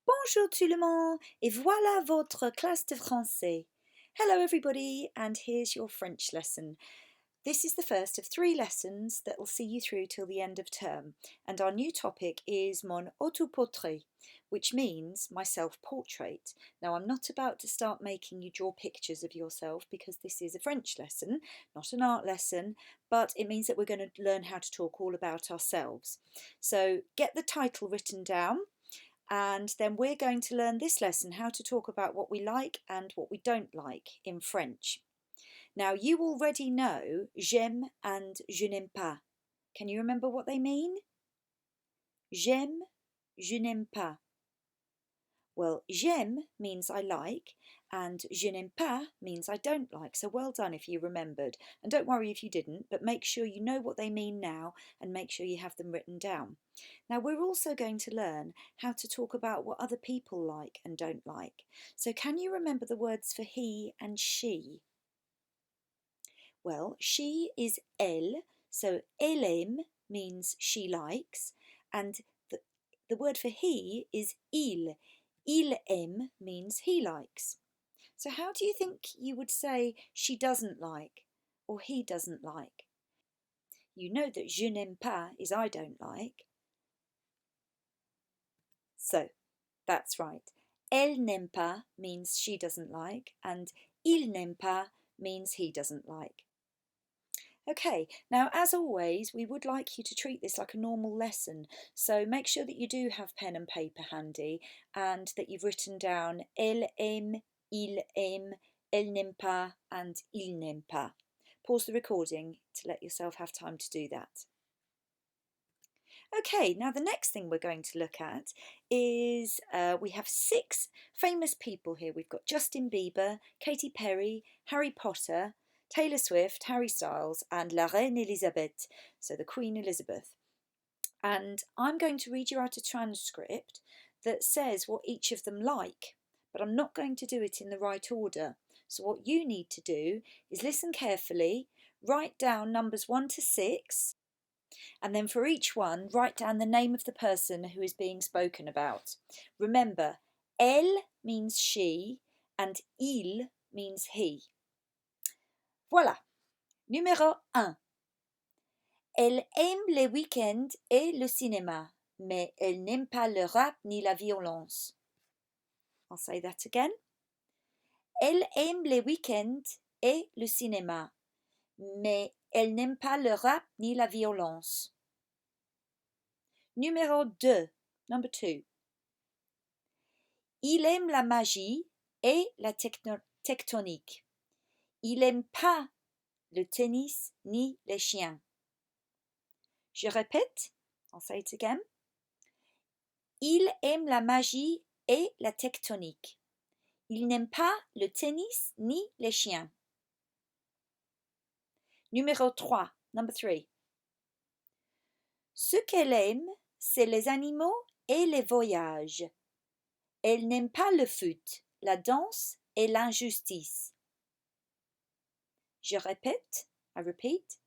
Bonjour tout le monde, et voilà votre classe de français. Hello everybody, and here's your French lesson. This is the first of 3 lessons that will see you through till the end of term, and our new topic is mon autoportrait, which means my self-portrait. Now I'm not about to start making you draw pictures of yourself because this is a French lesson, not an art lesson, but it means that we're going to learn how to talk all about ourselves. So get the title written down. And then we're going to learn this lesson how to talk about what we like and what we don't like in French. Now you already know j'aime and je n'aime pas. Can you remember what they mean? J'aime, je n'aime pas. Well, j'aime means I like and je n'aime pas means I don't like. So well done if you remembered. And don't worry if you didn't, but make sure you know what they mean now and make sure you have them written down. Now we're also going to learn how to talk about what other people like and don't like. So can you remember the words for he and she? Well, she is elle, so elle aime means she likes, and the word for he is il. Il aime means he likes. So how do you think you would say she doesn't like or he doesn't like? You know that je n'aime pas is I don't like. So that's right. Elle n'aime pas means she doesn't like, and il n'aime pas means he doesn't like. Okay, now as always, we would like you to treat this like a normal lesson. So make sure that you do have pen and paper handy and that you've written down elle aime, il aime, elle n'aime pas, and il n'aime pas. Pause the recording to let yourself have time to do that. Okay, now the next thing we're going to look at is we have 6 famous people here. We've got Justin Bieber, Katy Perry, Harry Potter, Taylor Swift, Harry Styles, and La Reine Elisabeth, so the Queen Elizabeth. And I'm going to read you out a transcript that says what each of them like, but I'm not going to do it in the right order. So what you need to do is listen carefully, write down numbers 1 to 6, and then for each one, write down the name of the person who is being spoken about. Remember, elle means she and il means he. Voilà. Numéro 1. Elle aime les week-ends et le cinéma, mais elle n'aime pas le rap ni la violence. I'll say that again. Elle aime les week-ends et le cinéma, mais elle n'aime pas le rap ni la violence. Numéro 2. Number 2. Il aime la magie et la tectonique. Il n'aime pas le tennis ni les chiens. Je répète, I'll say it again. Il aime la magie et la tectonique. Il n'aime pas le tennis ni les chiens. Numéro 3, number 3. Ce qu'elle aime, c'est les animaux et les voyages. Elle n'aime pas le foot, la danse et l'injustice. Je répète, I repeat.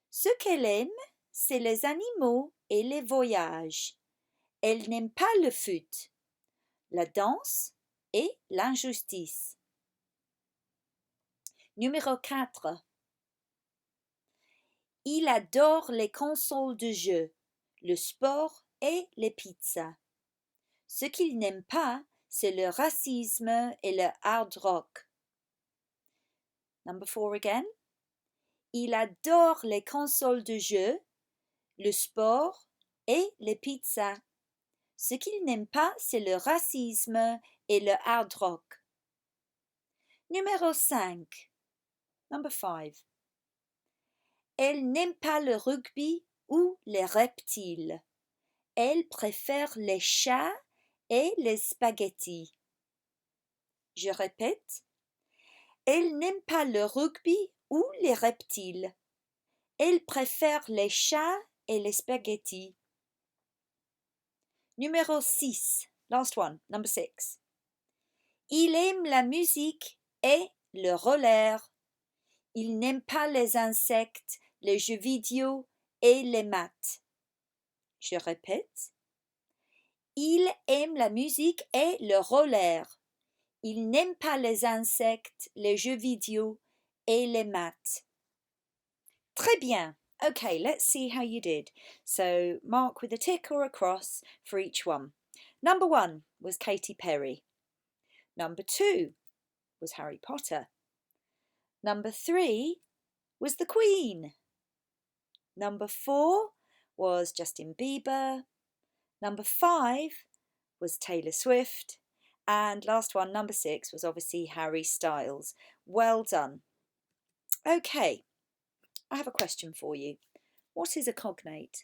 Ce qu'elle aime, c'est les animaux et les voyages. Elle n'aime pas le foot, la danse et l'injustice. Numéro 4. Il adore les consoles de jeux, le sport et les pizzas. Ce qu'il n'aime pas, c'est le racisme et le hard rock. Number 4 again. Il adore les consoles de jeux, le sport et les pizzas. Ce qu'il n'aime pas, c'est le racisme et le hard rock. Numéro 5. Number 5. Elle n'aime pas le rugby ou les reptiles. Elle préfère les chats et les spaghettis. Je répète. Elle n'aime pas le rugby ou les reptiles. Elle préfère les chats et les spaghettis. Numéro 6. Last one, number 6. Il aime la musique et le roller. Il n'aime pas les insectes, les jeux vidéo et les maths. Je répète. Il aime la musique et le roller. Il n'aime pas les insectes, les jeux vidéo et les maths. Très bien. Okay, let's see how you did. So mark with a tick or a cross for each one. Number 1 was Katy Perry. Number 2 was Harry Potter. Number 3 was the Queen. Number 4 was Justin Bieber. Number 5 was Taylor Swift. And last one, number 6, was obviously Harry Styles. Well done. Okay, I have a question for you. What is a cognate?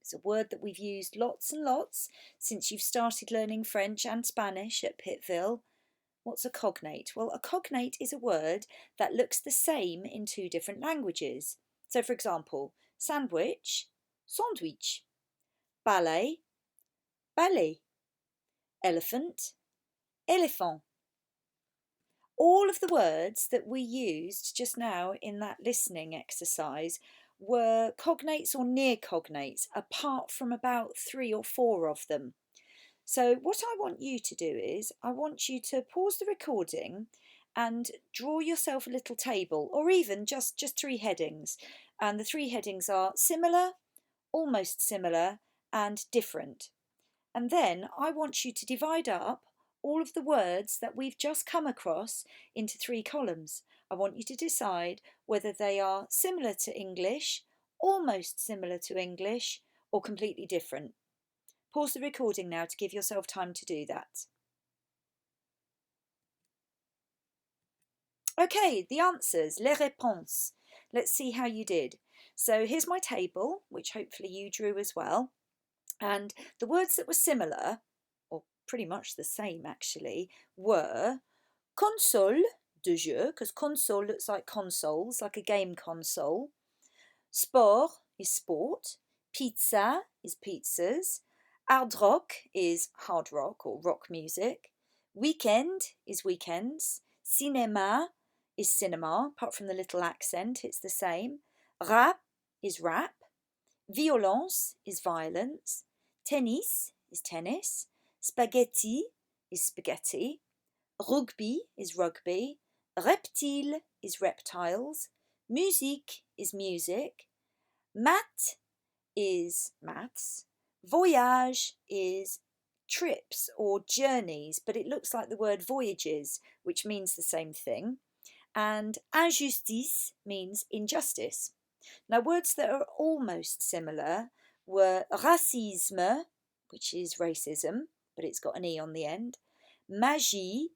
It's a word that we've used lots and lots since you've started learning French and Spanish at Pittville. What's a cognate? Well, a cognate is a word that looks the same in 2 different languages. So, for example, sandwich, sandwich, ballet, ballet, elephant, elephant. All of the words that we used just now in that listening exercise were cognates or near cognates, apart from about 3 or 4 of them. So what I want you to do is, I want you to pause the recording and draw yourself a little table, or even just 3 headings. And the 3 headings are similar, almost similar, and different. And then I want you to divide up all of the words that we've just come across into 3 columns. I want you to decide whether they are similar to English, almost similar to English, or completely different. Pause the recording now to give yourself time to do that. Okay, the answers, les réponses. Let's see how you did. So here's my table, which hopefully you drew as well. And the words that were similar, or pretty much the same actually, were console de jeu, because console looks like consoles, like a game console. Sport is sport. Pizza is pizzas. Hard rock is hard rock or rock music. Weekend is weekends. Cinéma is cinema, apart from the little accent, it's the same. Rap is rap. Violence is violence. Tennis is tennis. Spaghetti is spaghetti. Rugby is rugby. Reptile is reptiles. Musique is music. Math is maths. Voyage is trips or journeys, but it looks like the word voyages, which means the same thing. And injustice means injustice. Now, words that are almost similar were racisme, which is racism, but it's got an E on the end. Magie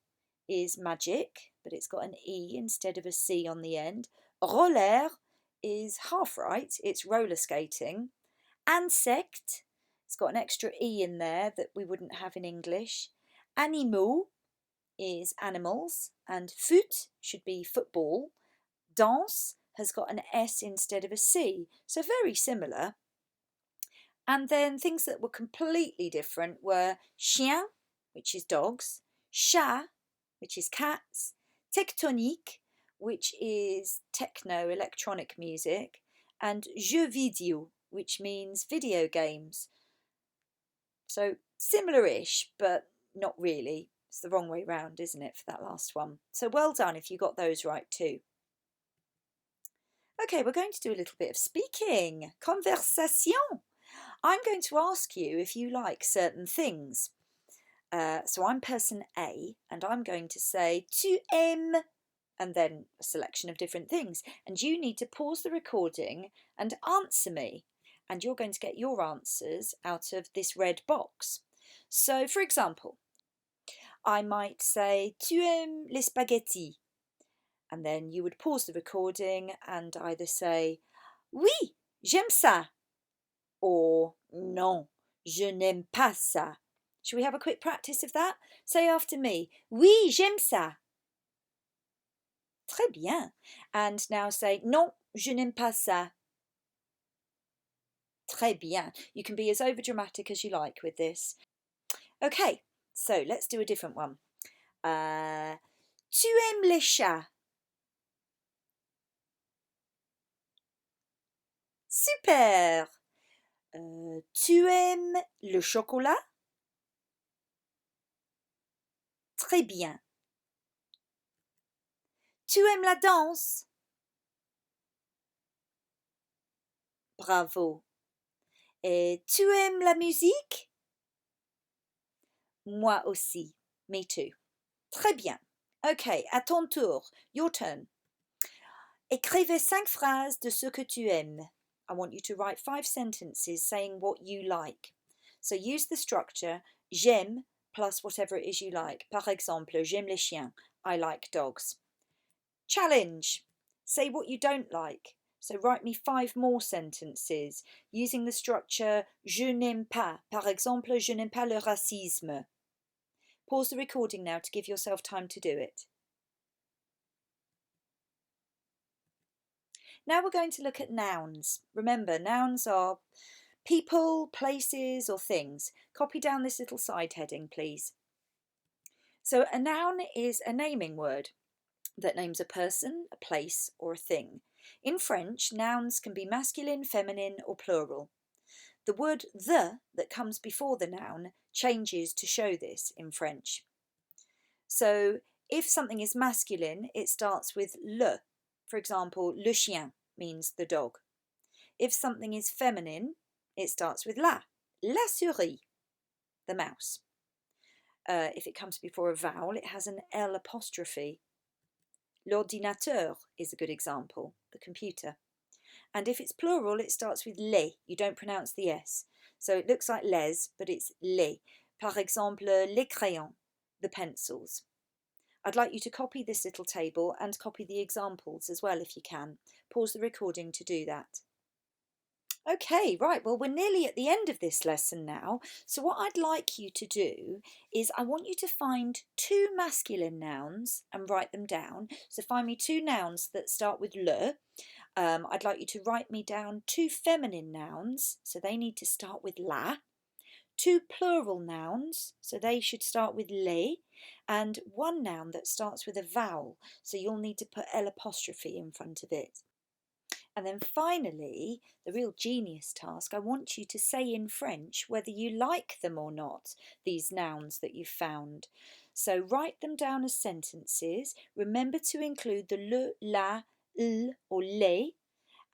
is magic, but it's got an E instead of a C on the end. Roller is half right, it's roller skating. Insect, it's got an extra E in there that we wouldn't have in English. Animaux is animals, and foot should be football. Danse has got an S instead of a C, so very similar. And then things that were completely different were chien, which is dogs, chat, which is cats, tectonique, which is techno electronic music, and jeux vidéo, which means video games. So similar-ish, but not really. It's the wrong way round, isn't it, for that last one? So well done if you got those right too. Okay, we're going to do a little bit of speaking. Conversation. I'm going to ask you if you like certain things. So I'm person A, and I'm going to say, tu aimes, and then a selection of different things. And you need to pause the recording and answer me. And you're going to get your answers out of this red box. So, for example, I might say, tu aimes les spaghettis? And then you would pause the recording and either say, oui, j'aime ça, or non, je n'aime pas ça. Shall we have a quick practice of that? Say after me, oui, j'aime ça. Très bien. And now say, non, je n'aime pas ça. Très bien. You can be as overdramatic as you like with this. Okay, so let's do a different one. Tu aimes les chats? Super! Tu aimes le chocolat? Très bien. Tu aimes la danse? Bravo. Et tu aimes la musique? Moi aussi. Me too. Très bien. Okay, à ton tour. Your turn. Écrivez 5 phrases de ce que tu aimes. I want you to write 5 sentences saying what you like. So use the structure j'aime plus whatever it is you like. Par exemple, j'aime les chiens. I like dogs. Challenge. Say what you don't like. So write me 5 more sentences using the structure je n'aime pas. Par exemple, je n'aime pas le racisme. Pause the recording now to give yourself time to do it. Now we're going to look at nouns. Remember, nouns are people, places or things. Copy down this little side heading, please. So a noun is a naming word that names a person, a place or a thing. In French, nouns can be masculine, feminine or plural. The word the that comes before the noun changes to show this in French. So if something is masculine, it starts with le. For example, le chien means the dog. If something is feminine, it starts with la souris, the mouse. If it comes before a vowel, it has an L apostrophe. L'ordinateur is a good example, the computer. And if it's plural, it starts with les. You don't pronounce the S. So it looks like les, but it's les. Par exemple, les crayons, the pencils. I'd like you to copy this little table and copy the examples as well if you can. Pause the recording to do that. Okay, right, well, we're nearly at the end of this lesson now. So what I'd like you to do is I want you to find 2 masculine nouns and write them down. So find me 2 nouns that start with le. I'd like you to write me down 2 feminine nouns, so they need to start with la. 2 plural nouns, so they should start with les, and 1 noun that starts with a vowel, so you'll need to put L apostrophe in front of it. And then finally, the real genius task, I want you to say in French whether you like them or not, these nouns that you've found. So write them down as sentences. Remember to include the le, la, l or les.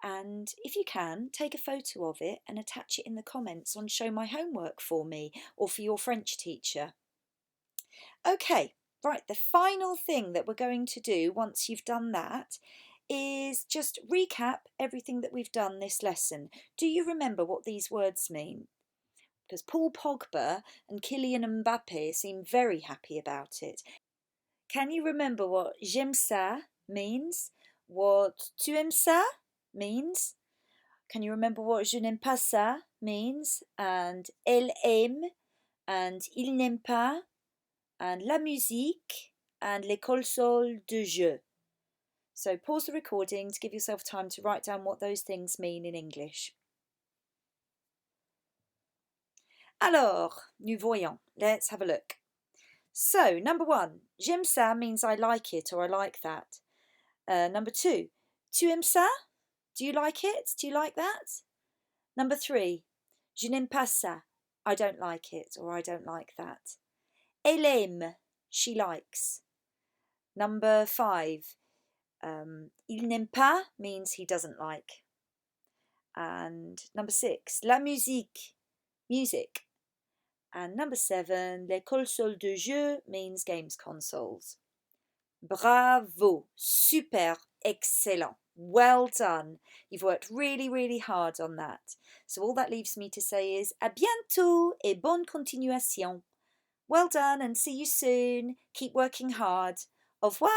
And if you can, take a photo of it and attach it in the comments on Show My Homework for me or for your French teacher. Okay, right, the final thing that we're going to do once you've done that is just recap everything that we've done this lesson. Do you remember what these words mean? Because Paul Pogba and Kylian Mbappe seem very happy about it. Can you remember what j'aime ça means? What tu aimes ça means? Can you remember what je n'aime pas ça means? And elle aime, and il n'aime pas, and la musique, and l'école sol de jeu. So pause the recording to give yourself time to write down what those things mean in English. Alors, nous voyons. Let's have a look. So, number 1, j'aime ça means I like it or I like that. Number 2, tu aimes ça? Do you like it? Do you like that? Number 3, je n'aime pas ça. I don't like it or I don't like that. Elle aime, she likes. Number 5, il n'aime pas means he doesn't like. And number 6, la musique, music. And number 7, les consoles de jeu means games consoles. Bravo, super, excellent, well done. You've worked really, really hard on that. So all that leaves me to say is à bientôt et bonne continuation. Well done and see you soon. Keep working hard. Au revoir.